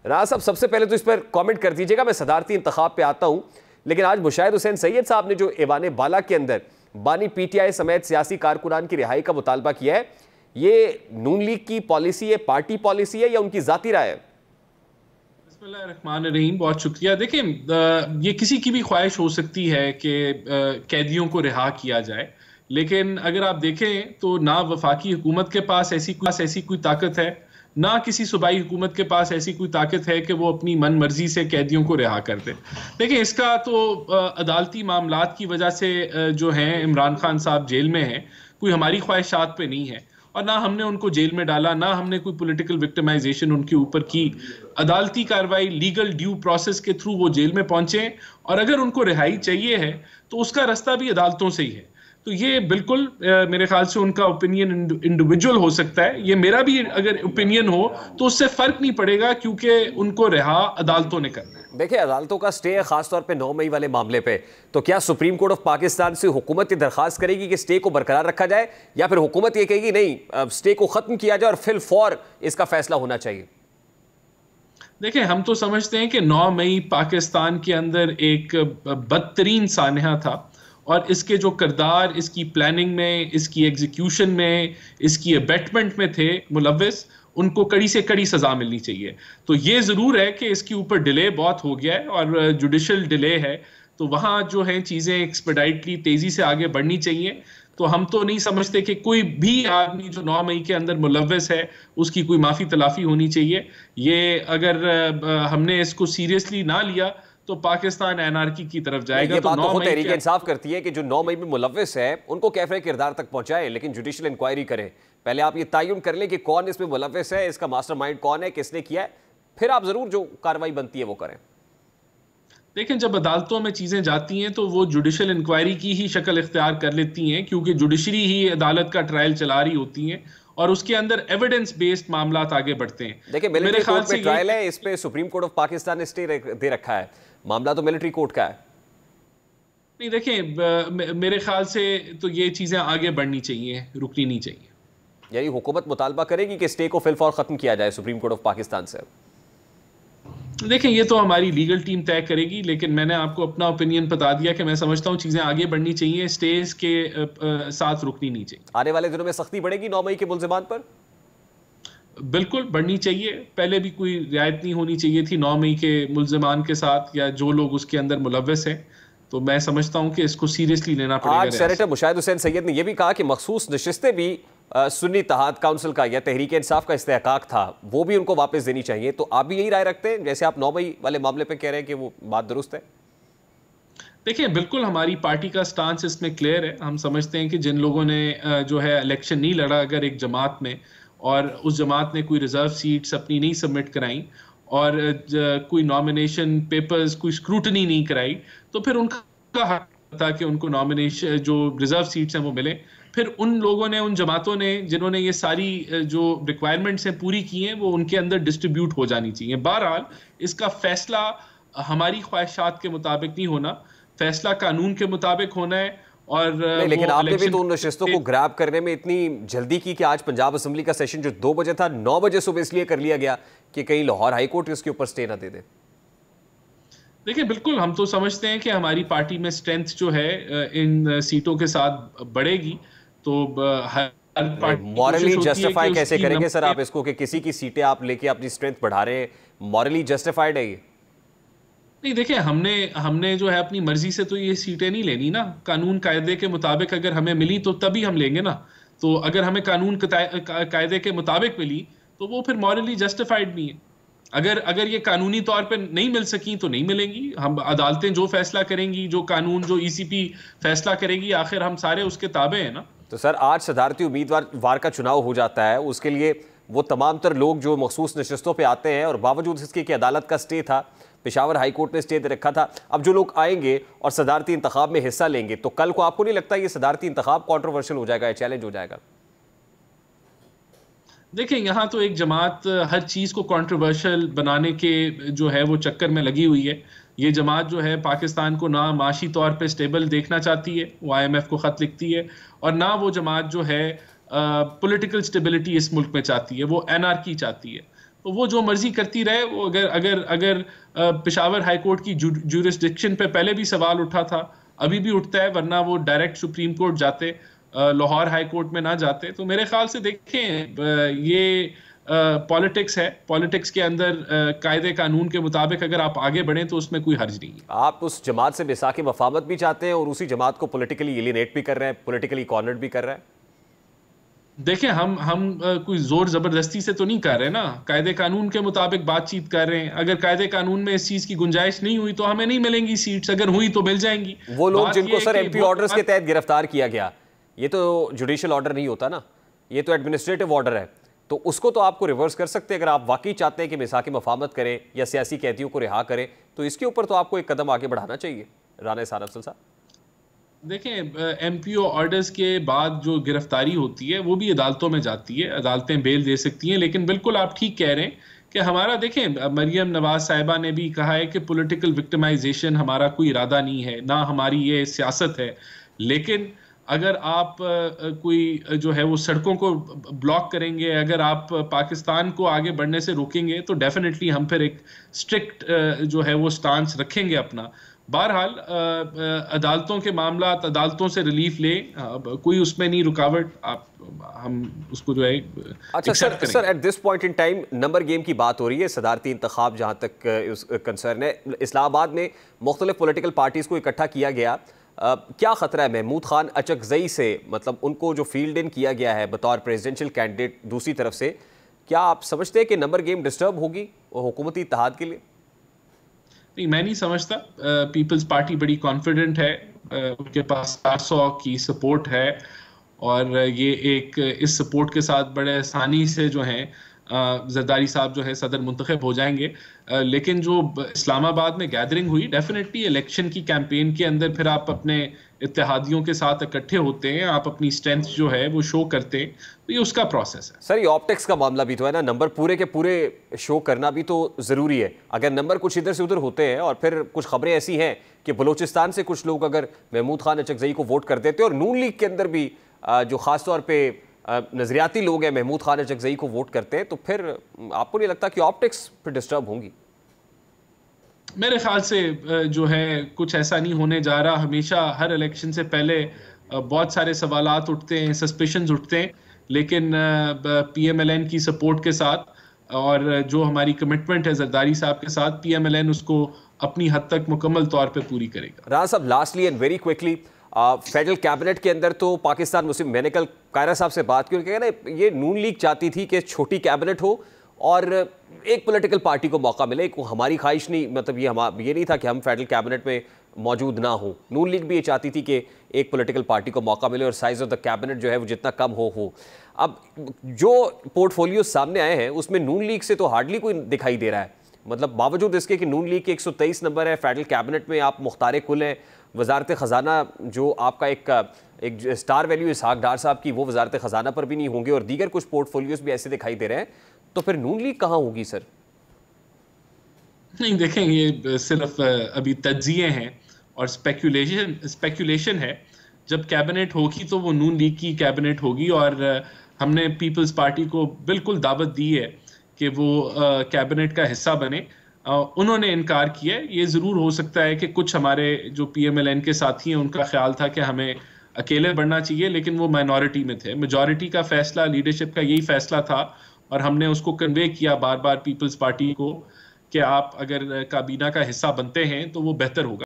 राज साहब, सबसे पहले तो इस पर कमेंट कर दीजिएगा, मैं सदारती इंतखाब पे आता हूं, लेकिन आज मुशाहिद हुसैन सैयद साहब ने जो ईवान बाला के अंदर बानी पीटीआई समेत सियासी कारकुनान की रिहाई का मुतालबा किया है, ये नून लीग की पॉलिसी है, पार्टी पॉलिसी है या उनकी जाती राय है? बिस्मिल्लाहिर्रहमानिर्रहीम, बहुत शुक्रिया। देखिए, ये किसी की भी ख्वाहिश हो सकती है कि कैदियों को रिहा किया जाए, लेकिन अगर आप देखें तो ना वफाकी हुकूमत के पास ऐसी कोई ताकत है, ना किसी सूबाई हुकूमत के पास ऐसी कोई ताकत है कि वो अपनी मन मर्जी से कैदियों को रिहा कर दे। देखिए, इसका तो अदालती मामलात की वजह से जो हैं इमरान खान साहब जेल में हैं, कोई हमारी ख्वाहिशात पे नहीं है, और ना हमने उनको जेल में डाला, ना हमने कोई पॉलिटिकल विक्टिमाइजेशन उनके ऊपर की। अदालती कार्रवाई, लीगल ड्यू प्रोसेस के थ्रू वो जेल में पहुंचे, और अगर उनको रिहाई चाहिए है तो उसका रास्ता भी अदालतों से ही है। तो ये बिल्कुल मेरे ख्याल से उनका ओपिनियन इंडिविजुअल हो सकता है, ये मेरा भी अगर ओपिनियन हो तो उससे फर्क नहीं पड़ेगा, क्योंकि उनको रिहा अदालतों ने करना है। देखिए, अदालतों का स्टे है खासतौर पे 9 मई वाले मामले पे, तो क्या सुप्रीम कोर्ट ऑफ पाकिस्तान से हुकूमत ये दरखास्त करेगी कि स्टे को बरकरार रखा जाए, या फिर हुकूमत ये कहेगी नहीं, स्टे को खत्म किया जाए और फिल फौर इसका फैसला होना चाहिए? देखिए, हम तो समझते हैं कि 9 मई पाकिस्तान के अंदर एक बदतरीन सानहा था, और इसके जो किरदार इसकी प्लानिंग में, इसकी एग्जीक्यूशन में, इसकी अबेटमेंट में थे मुलव्विस, उनको कड़ी से कड़ी सजा मिलनी चाहिए। तो ये जरूर है कि इसके ऊपर डिले बहुत हो गया है, और जुडिशल डिले है, तो वहाँ जो है चीजें एक्सपेडाइटली तेजी से आगे बढ़नी चाहिए। तो हम तो नहीं समझते कि कोई भी आदमी जो 9 मई के अंदर मुलव्विस है उसकी कोई माफी तलाफी होनी चाहिए। ये अगर हमने इसको सीरियसली ना लिया तो पाकिस्तान एनआरकी की तरफ जाएगा। ये तो बात तो 9 खुद मई तहरीक इंसाफ करती है कि जो 9 मई में मुलव्विस है उनको कैफे किरदार तक पहुंचाए, लेकिन जुडिशियल इंक्वायरी करें। पहले आप ये तयन कर लें कि कौन इसमें मुलव्विस है, इसका मास्टरमाइंड कौन है, किसने किया है, फिर आप जरूर जो कार्रवाई बनती है वो करें। लेकिन जब अदालतों में चीजें जाती हैं तो वो जुडिशियल इंक्वायरी की ही शक्ल इख्तियार कर लेती हैं, क्योंकि जुडिशरी ही अदालत का ट्रायल चला रही होती है, और उसके अंदर एविडेंस बेस्ड मामला आगे बढ़ते हैं। देखिए, मिलिट्री कोर्ट में ट्रायल है, इस पे सुप्रीम कोर्ट ऑफ पाकिस्तान ने स्टे दे रखा है, मामला तो मिलिट्री कोर्ट का है। नहीं, देखिए, मेरे ख्याल से तो ये चीजें आगे बढ़नी चाहिए, रुकनी नहीं चाहिए। यानी हुकूमत मुतालबा करेगी कि स्टे को फिलफौर खत्म किया जाए सुप्रीम कोर्ट ऑफ पाकिस्तान से? देखें, ये तो हमारी लीगल टीम तय करेगी, लेकिन मैंने आपको अपना ओपिनियन बता दिया कि मैं समझता हूँ चीजें आगे बढ़नी चाहिए, स्टेज के साथ रुकनी नहीं चाहिए। आने वाले दिनों में सख्ती बढ़ेगी 9 मई के मुल्जिमान पर? बिल्कुल बढ़नी चाहिए। पहले भी कोई रियायत नहीं होनी चाहिए थी 9 मई के मुल्जिमान के साथ, या जो लोग उसके अंदर मुलव्वस हैं। तो मैं समझता हूं कि इसको सीरियसली लेना पड़ेगा। आज सेनेटर मुशाहिद हुसैन सैयद ने यह भी कहा कि मखसूस नशिस्तें भी सुन्नी इत्तेहाद काउंसिल का या तहरीक इंसाफ का इस्तेहकाक था, वो भी उनको वापस देनी चाहिए। तो आप भी यही राय रखते हैं, जैसे आप 9 मई वाले मामले पे कह रहे हैं कि वो बात दुरुस्त है? देखिए, बिल्कुल हमारी पार्टी का स्टांस इसमें क्लियर है। हम समझते हैं कि जिन लोगों ने जो है इलेक्शन नहीं लड़ा अगर एक जमात में, और उस जमात ने कोई रिजर्व सीट्स अपनी नहीं सबमिट कराई, और कोई नॉमिनेशन पेपर्स, कोई स्क्रूटनी नहीं कराई, तो फिर उनका हक था कि उनको नॉमिनेशन जो रिजर्व सीट्स हैं वो मिले। फिर उन लोगों ने, उन जमातों ने जिन्होंने ये सारी जो रिक्वायरमेंट्स हैं पूरी की हैं, वो उनके अंदर डिस्ट्रीब्यूट हो जानी चाहिए। बहरहाल इसका फैसला हमारी ख्वाहिशात के मुताबिक नहीं होना, फैसला कानून के मुताबिक होना है। और नहीं, लेकिन आपने भी तो उन नशिस्तों को ग्रैब करने में इतनी जल्दी की कि आज पंजाब असेंबली का सेशन जो 2 बजे था 9 बजे सुबह इसलिए कर लिया गया कि कहीं लाहौर हाईकोर्ट इसके ऊपर स्टे ना दे दे। देखिए, बिल्कुल हम तो समझते हैं कि हमारी पार्टी में स्ट्रेंथ जो है इन सीटों के साथ बढ़ेगी। तो हर मॉरली जस्टिफाई कैसे करेंगे सर आप इसको कि किसी की सीटें आप लेके अपनी स्ट्रेंथ बढ़ा रहे हैं? मॉरली जस्टिफाइड है ये? नहीं, देखिए, हमने जो है अपनी मर्जी से तो ये सीटें नहीं लेनी ना। कानून कायदे के मुताबिक अगर हमें मिली तो तभी हम लेंगे ना। तो अगर हमें कानून कायदे के मुताबिक मिली तो वो फिर मॉरली जस्टिफाइड नहीं है। अगर ये कानूनी तौर पे नहीं मिल सकी तो नहीं मिलेंगी। हम अदालतें जो फैसला करेंगी, जो कानून, जो ईसीपी फैसला करेगी, आखिर हम सारे उसके ताबे हैं ना। तो सर, आज सदारती उम्मीदवार का चुनाव हो जाता है, उसके लिए वो तमाम तर लोग जो मखसूस नशिस्तों पे आते हैं, और बावजूद इसके कि अदालत का स्टे था, पेशावर हाई कोर्ट ने स्टे दे रखा था, अब जो लोग आएंगे और सदारती इंतखाब में हिस्सा लेंगे, तो कल को आपको नहीं लगता ये सदारती इंतखाब कॉन्ट्रोवर्शियल हो जाएगा, चैलेंज हो जाएगा? देखिए, यहाँ तो एक जमात हर चीज़ को कंट्रोवर्शियल बनाने के जो है वो चक्कर में लगी हुई है। ये जमात जो है पाकिस्तान को ना माशी तौर पे स्टेबल देखना चाहती है, वो IMF को ख़त लिखती है, और ना वो जमात जो है पॉलिटिकल स्टेबिलिटी इस मुल्क में चाहती है, वो एनआरकी चाहती है। तो वो जो मर्जी करती रहे। वो अगर अगर अगर पेशावर हाईकोर्ट की जुरिस्डिक्शन पे पहले भी सवाल उठा था, अभी भी उठता है, वरना वो डायरेक्ट सुप्रीम कोर्ट जाते, लाहौर हाई कोर्ट में ना जाते। तो मेरे ख्याल से देखें, ये पॉलिटिक्स है। पॉलिटिक्स के अंदर कायदे कानून के मुताबिक अगर आप आगे बढ़ें तो उसमें कोई हर्ज नहीं है। आप उस जमात से बेसाखी मफामत भी चाहते हैं और उसी जमात को पॉलिटिकली एलिनेट भी कर रहे हैं, पॉलिटिकली कॉर्नर्ड भी कर रहे हैं। देखें, हम कोई जोर जबरदस्ती से तो नहीं कर रहे ना, कायदे कानून के मुताबिक बातचीत कर रहे हैं। अगर कायदे कानून में इस चीज की गुंजाइश नहीं हुई तो हमें नहीं मिलेंगी सीट्स, अगर हुई तो मिल जाएंगी। वो लोग जिनको सर एमपी ऑर्डर्स के तहत गिरफ्तार किया गया, ये तो जुडिशियल ऑर्डर नहीं होता ना, ये तो एडमिनिस्ट्रेटिव ऑर्डर है, तो उसको तो आपको रिवर्स कर सकते हैं। अगर आप वाकई चाहते हैं कि मिसाकी मफामत करें या सियासी कैदियों को रिहा करें, तो इसके ऊपर तो आपको एक कदम आगे बढ़ाना चाहिए राना एहसान अफजल साहब। देखें, एमपीओ ऑर्डर्स के बाद जो गिरफ्तारी होती है वो भी अदालतों में जाती है, अदालतें बेल दे सकती हैं। लेकिन बिल्कुल आप ठीक कह रहे हैं कि हमारा, देखें, मरियम नवाज साहिबा ने भी कहा है कि पॉलिटिकल विक्टिमाइजेशन हमारा कोई इरादा नहीं है, ना हमारी ये सियासत है। लेकिन अगर आप कोई जो है वो सड़कों को ब्लॉक करेंगे, अगर आप पाकिस्तान को आगे बढ़ने से रोकेंगे, तो डेफिनेटली हम फिर एक स्ट्रिक्ट जो है वो स्टांस रखेंगे अपना। बहरहाल अदालतों के मामला, अदालतों से रिलीफ ले, कोई उसमें नहीं रुकावट, हम उसको जो है अच्छा sir at this point in time number game की बात हो रही है, सदारती इंतखाब जहाँ तक कंसर्न है, इस्लामाबाद में मुख्तलिफ पॉलिटिकल पार्टीज को इकट्ठा किया गया, क्या खतरा है महमूद खान अचकजई से, मतलब उनको जो फील्ड इन किया गया है बतौर प्रेसिडेंशियल कैंडिडेट दूसरी तरफ से, क्या आप समझते हैं कि नंबर गेम डिस्टर्ब होगी हुकूमती इत्तेहाद के लिए? नहीं, मैं नहीं समझता। पीपल्स पार्टी बड़ी कॉन्फिडेंट है, उनके पास 400 की सपोर्ट है और ये एक इस सपोर्ट के साथ बड़े आसानी से जो है जरदारी साहब जो है सदर मुंतखब हो जाएंगे। लेकिन जो इस्लामाबाद में गैदरिंग हुई, डेफिनेटली इलेक्शन की कैंपेन के अंदर फिर आप अपने इत्तेहादियों के साथ इकट्ठे होते हैं, आप अपनी स्ट्रेंथ जो है वो शो करते हैं, तो ये उसका प्रोसेस है। सर ये ऑप्टिक्स का मामला भी तो है ना, नंबर पूरे के पूरे शो करना भी तो ज़रूरी है। अगर नंबर कुछ इधर से उधर होते हैं और फिर कुछ खबरें ऐसी हैं कि बलूचिस्तान से कुछ लोग अगर महमूद खान अचकजई को वोट कर देते और नून लीग के अंदर भी जो ख़ास तौर पर नजरियाती लोग हैं महमूद खान अचकजई को वोट करते हैं, तो फिर आपको नहीं लगता कि ऑप्टिक्स फिर डिस्टर्ब होंगी? मेरे ख्याल से जो है कुछ ऐसा नहीं होने जा रहा। हमेशा हर इलेक्शन से पहले बहुत सारे सवालात उठते हैं, सस्पिशंस उठते हैं, लेकिन पीएमएलएन की सपोर्ट के साथ और जो हमारी कमिटमेंट है जरदारी साहब के साथ, पीएमएलएन उसको अपनी हद तक मुकम्मल तौर पे पूरी करेगा। राना साहब lastly and very quickly, federal cabinet के अंदर तो पाकिस्तान मुस्लिम, मैंने कल कायरा साहब से बात की, ना ये नून लीग चाहती थी कि छोटी कैबिनेट हो और एक पॉलिटिकल पार्टी को मौका मिले। एक हमारी ख्वाहिश नहीं, मतलब ये नहीं था कि हम फेडरल कैबिनेट में मौजूद ना हो। नून लीग भी ये चाहती थी कि एक पॉलिटिकल पार्टी को मौका मिले और साइज ऑफ द कैबिनेट जो है वो जितना कम हो। अब जो पोर्टफोलियो सामने आए हैं उसमें नून लीग से तो हार्डली कोई दिखाई दे रहा है, मतलब बावजूद इसके कि नून लीग के 123 नंबर है, फेडरल कैबिनेट में आप मुख्तार कुल हैं, वजारत ख़जाना जो आपका एक स्टार वैल्यू इसहाक डार साहब की, वो वजारत ख़जाना पर भी नहीं होंगे और दीगर कुछ पोर्टफोलियोज भी ऐसे दिखाई दे रहे हैं, तो फिर नून लीग कहाँ होगी सर? नहीं, देखें, ये सिर्फ अभी तज्जिए हैं और स्पेकुलेशन है। जब कैबिनेट होगी तो वो नून लीग की कैबिनेट होगी और हमने पीपल्स पार्टी को बिल्कुल दावत दी है कि वो कैबिनेट का हिस्सा बने। उन्होंने इनकार किया है। ये ज़रूर हो सकता है कि कुछ हमारे जो पीएमएलएन के साथी हैं उनका ख्याल था कि हमें अकेले बढ़ना चाहिए, लेकिन वो माइनॉरिटी में थे। मेजॉरिटी का फैसला, लीडरशिप का यही फैसला था और हमने उसको कन्वे किया बार बार पीपल्स पार्टी को कि आप अगर काबीना का हिस्सा बनते हैं तो वो बेहतर होगा।